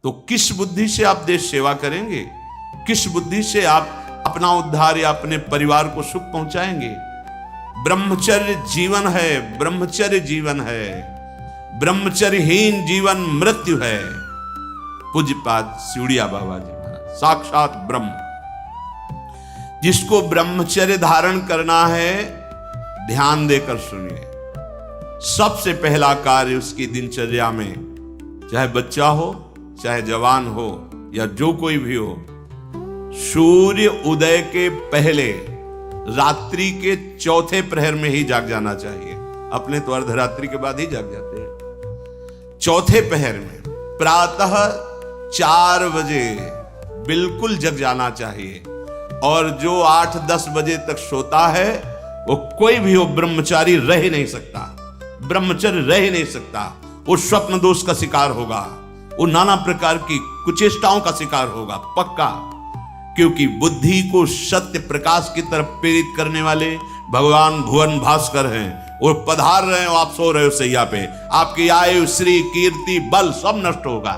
तो किस बुद्धि से आप देश सेवा करेंगे? किस बुद्धि से आप अपना उद्धार या अपने परिवार को सुख पहुंचाएंगे? ब्रह्मचर्य जीवन है, ब्रह्मचर्य जीवन है। ब्रह्मचर्यहीन जीवन मृत्यु है। पूज्यपाद सिउड़िया बाबा जी महाराज साक्षात ब्रह्म। जिसको ब्रह्मचर्य धारण करना है, ध्यान देकर सुनिए। सबसे पहला कार्य उसकी दिनचर्या में, चाहे बच्चा हो, चाहे जवान हो, या जो कोई भी हो, सूर्य उदय के पहले रात्रि के चौथे प्रहर में ही जाग जाना चाहिए। अपने तो अर्धरात्रि के बाद ही जाग जाते हैं। चौथे प्रहर में प्रातः 4 बजे बिल्कुल जग जाना चाहिए। और जो 8-10 बजे तक सोता है, वो कोई भी हो, ब्रह्मचारी रह ही नहीं सकता, ब्रह्मचर्य रह ही नहीं सकता। वो स्वप्न दोष का शिकार होगा, वो नाना प्रकार की कुचेष्टाओं का शिकार होगा पक्का। क्योंकि बुद्धि को सत्य प्रकाश की तरफ प्रेरित करने वाले भगवान भुवन भास्कर हैं। वो पधार रहे हो, आप सो रहे हो सैया पे, आपकी आयु, श्री, कीर्ति, बल सब नष्ट होगा।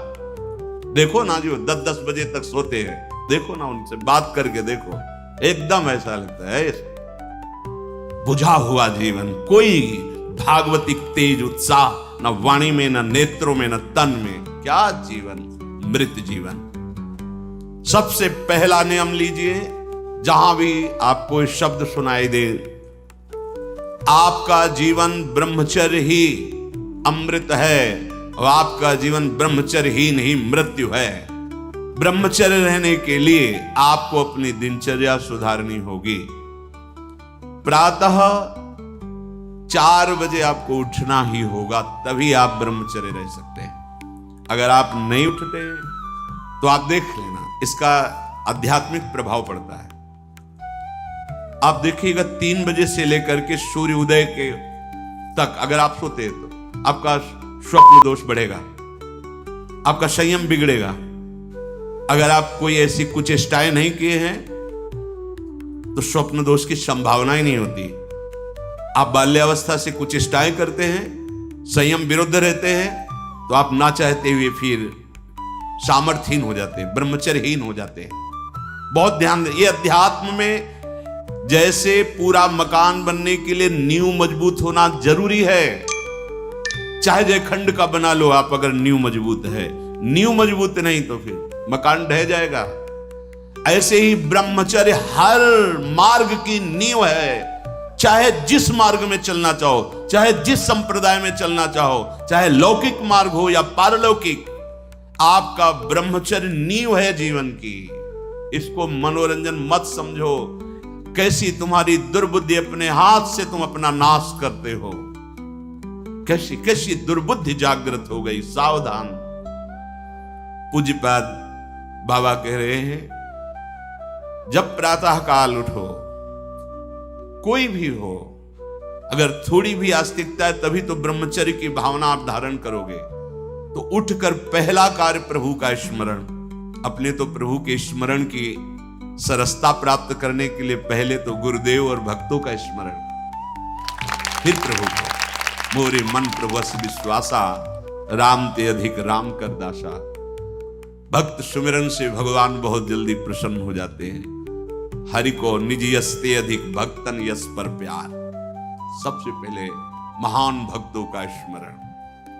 देखो ना जो 10-10 बजे तक सोते हैं, देखो ना, उनसे बात करके देखो, एकदम ऐसा लगता है बुझा हुआ जीवन। कोई भागवतिक तेज उत्साह न वाणी में, न नेत्रों में, न तन में। क्या जीवन, मृत जीवन। सबसे पहला नियम लीजिए, जहां भी आपको शब्द सुनाई दे, आपका जीवन ब्रह्मचर्य ही अमृत है और आपका जीवन ब्रह्मचर्य ही नहीं मृत्यु है। ब्रह्मचर्य रहने के लिए आपको अपनी दिनचर्या सुधारनी होगी। प्रातः 4 बजे आपको उठना ही होगा, तभी आप ब्रह्मचर्य रह सकते हैं। अगर आप नहीं उठते तो आप देख लेना, इसका आध्यात्मिक प्रभाव पड़ता है। आप देखिएगा 3 बजे से लेकर के सूर्य उदय के तक अगर आप सोते हैं तो आपका स्वप्न दोष बढ़ेगा, आपका संयम बिगड़ेगा। अगर आप कोई ऐसी कुछ चेष्टाएं नहीं किए हैं तो स्वप्न दोष की संभावना ही नहीं होती। आप बाल्यावस्था से कुछ चेष्टाएं करते हैं, संयम विरुद्ध रहते हैं, तो आप ना चाहते हुए फिर सामर्थ्यहीन हो जाते हैं, ब्रह्मचर्यहीन हो जाते हैं। बहुत ध्यान दें, ये अध्यात्म में जैसे पूरा मकान बनने के लिए नींव मजबूत होना जरूरी है। चाहे जयखंड का बना लो आप, अगर नींव मजबूत है, नींव मजबूत नहीं तो फिर मकान ढह जाएगा। ऐसे ही ब्रह्मचर्य हर मार्ग की नींव है। चाहे जिस मार्ग में चलना चाहो, चाहे जिस संप्रदाय में चलना चाहो, चाहे लौकिक मार्ग हो या पारलौकिक, आपका ब्रह्मचर्य नींव है जीवन की। इसको मनोरंजन मत समझो। कैसी तुम्हारी दुर्बुद्धि, अपने हाथ से तुम अपना नाश करते हो। कैसी कैसी दुर्बुद्धि जागृत हो गई, सावधान। पूज्यपाद बाबा कह रहे हैं, जब प्रातः काल उठो, कोई भी हो, अगर थोड़ी भी आस्तिकता है तभी तो ब्रह्मचर्य की भावना आप धारण करोगे। तो उठकर पहला कार्य प्रभु का स्मरण। अपने तो प्रभु के स्मरण की सरसता प्राप्त करने के लिए पहले तो गुरुदेव और भक्तों का स्मरण, फिर प्रभु को। मोरे मन प्रभुस विश्वासा, राम ते अधिक राम कर दासा। भक्त सुमिरन से भगवान बहुत जल्दी प्रसन्न हो जाते हैं। हरि को निज यस ते अधिक भक्तन यस पर प्यार। सबसे पहले महान भक्तों का स्मरण,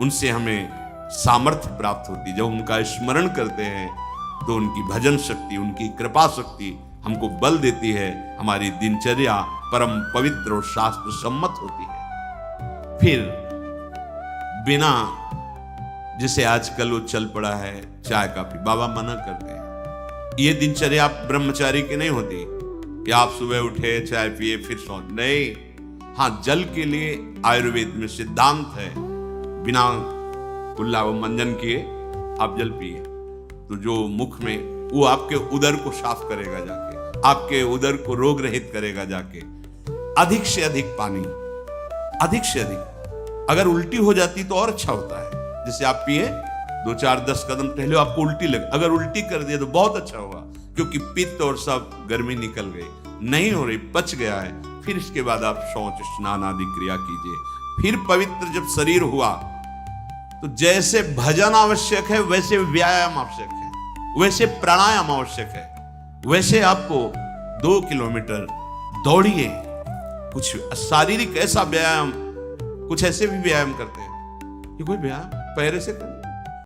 उनसे हमें सामर्थ्य प्राप्त होती। जब उनका स्मरण करते हैं तो उनकी भजन शक्ति, उनकी कृपा शक्ति हमको बल देती है। हमारी दिनचर्या परम पवित्र और शास्त्र सम्मत होती है। फिर बिना, जिसे आजकल वो चल पड़ा है चाय काफी, बाबा मना करते हैं। ये दिनचर्या आप ब्रह्मचारी की नहीं होती कि आप सुबह उठे, चाय पिए, फिर सो। नहीं, हाँ, जल के लिए आयुर्वेद में सिद्धांत है, बिना कुल्ला व मंजन किए आप जल पिए तो जो मुख में, वो आपके उदर को साफ करेगा जाके, आपके उदर को रोग रहित करेगा जाके। अधिक से अधिक पानी, अधिक से अधिक। अगर उल्टी हो जाती तो और अच्छा होता है। जैसे आप पिए, 2-4-10 कदम टहले, आपको उल्टी लगे, अगर उल्टी कर दिया तो बहुत अच्छा होगा, क्योंकि पित्त और सब गर्मी निकल गई, नहीं हो रही, पच गया है। फिर इसके बाद आप शौच स्नान आदि क्रिया कीजिए। फिर पवित्र जब शरीर हुआ तो जैसे भजन आवश्यक है वैसे व्यायाम आवश्यक है, वैसे प्राणायाम आवश्यक है, वैसे आपको 2 किलोमीटर दौड़िए। कुछ शारीरिक ऐसा व्यायाम, कुछ ऐसे भी व्यायाम करते हैं कि कोई व्यायाम पैर से कर